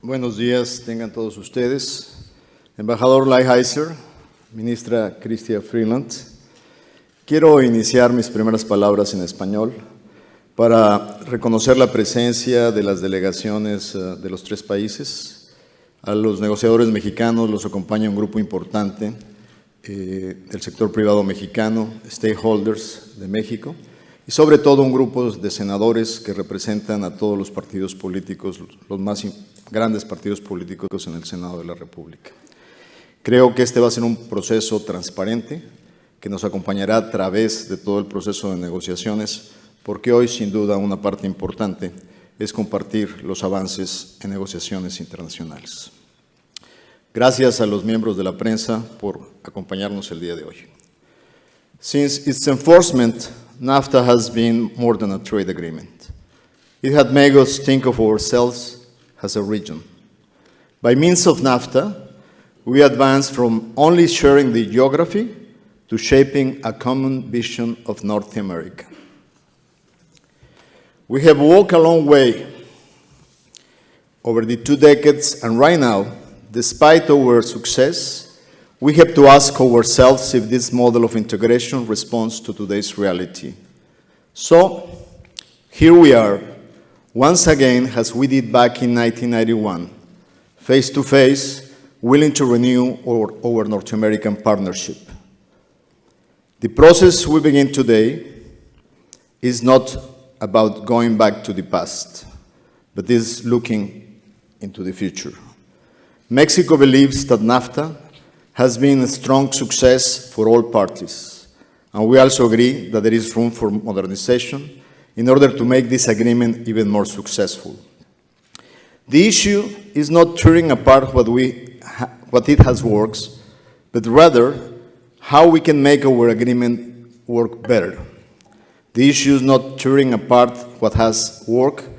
Buenos días, tengan todos ustedes. Embajador Lighthizer, ministra Chrystia Freeland. Quiero iniciar mis primeras palabras en español para reconocer la presencia de las delegaciones de los tres países. A los negociadores mexicanos los acompaña un grupo importante del sector privado mexicano, stakeholders de México, y sobre todo un grupo de senadores que representan a todos los partidos políticos, los más grandes partidos políticos en el Senado de la República. Creo que este va a ser un proceso transparente que nos acompañará a través de todo el proceso de negociaciones, porque hoy, sin duda, una parte importante es compartir los avances en negociaciones internacionales. Gracias a los miembros de la prensa por acompañarnos el día de hoy. Since its enforcement, NAFTA has been more than a trade agreement. It had made us think of ourselves as a region. By means of NAFTA, we advanced from only sharing the geography to shaping a common vision of North America. We have walked a long way over the 2 decades, and right now, despite our success, we have to ask ourselves if this model of integration responds to today's reality. So, here we are, once again, as we did back in 1991, face to face, willing to renew our North American partnership. The process we begin today is not about going back to the past, but is looking into the future. Mexico believes that NAFTA has been a strong success for all parties, and we also agree that there is room for modernization in order to make this agreement even more successful. The issue is not tearing apart what it has worked, but rather how we can make our agreement work better. The issue is not tearing apart what has worked,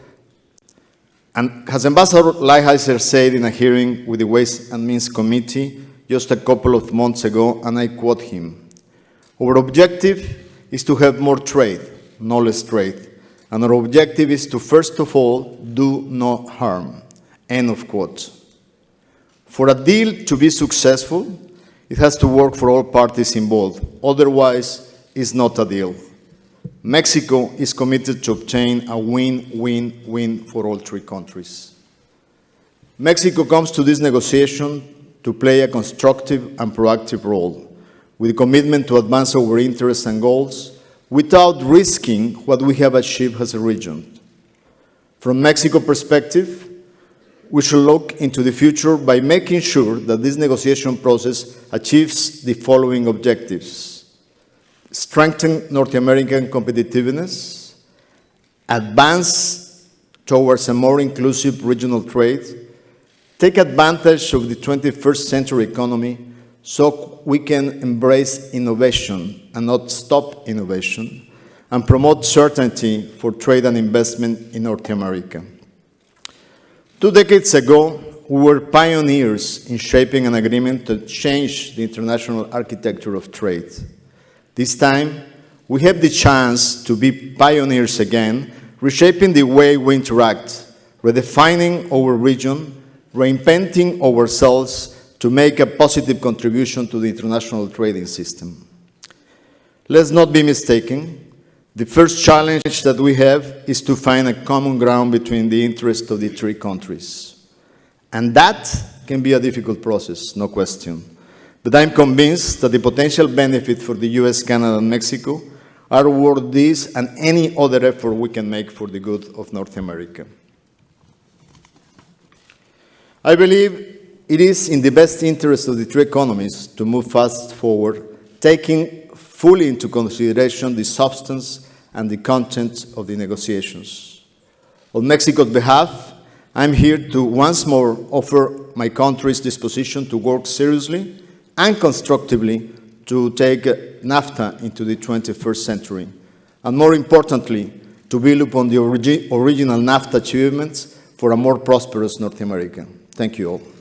and as Ambassador Lighthizer said in a hearing with the Ways and Means Committee just a couple of months ago, and I quote him, "Our objective is to have more trade, no less trade, and our objective is to, first of all, do no harm." End of quote. For a deal to be successful, it has to work for all parties involved. Otherwise, it's not a deal. Mexico is committed to obtain a win-win-win for all three countries. Mexico comes to this negotiation to play a constructive and proactive role, with a commitment to advance our interests and goals without risking what we have achieved as a region. From Mexico's perspective, we should look into the future by making sure that this negotiation process achieves the following objectives: strengthen North American competitiveness, advance towards a more inclusive regional trade, take advantage of the 21st century economy so we can embrace innovation and not stop innovation, and promote certainty for trade and investment in North America. 2 decades ago, we were pioneers in shaping an agreement to change the international architecture of trade. This time, we have the chance to be pioneers again, reshaping the way we interact, redefining our region, reinventing ourselves to make a positive contribution to the international trading system. Let's not be mistaken. The first challenge that we have is to find a common ground between the interests of the three countries. And that can be a difficult process, no question. But I'm convinced that the potential benefit for the US, Canada, and Mexico are worth this and any other effort we can make for the good of North America. I believe it is in the best interest of the three economies to move fast forward, taking fully into consideration the substance and the content of the negotiations. On Mexico's behalf, I'm here to once more offer my country's disposition to work seriously and constructively to take NAFTA into the 21st century, and more importantly, to build upon the original NAFTA achievements for a more prosperous North America. Thank you all.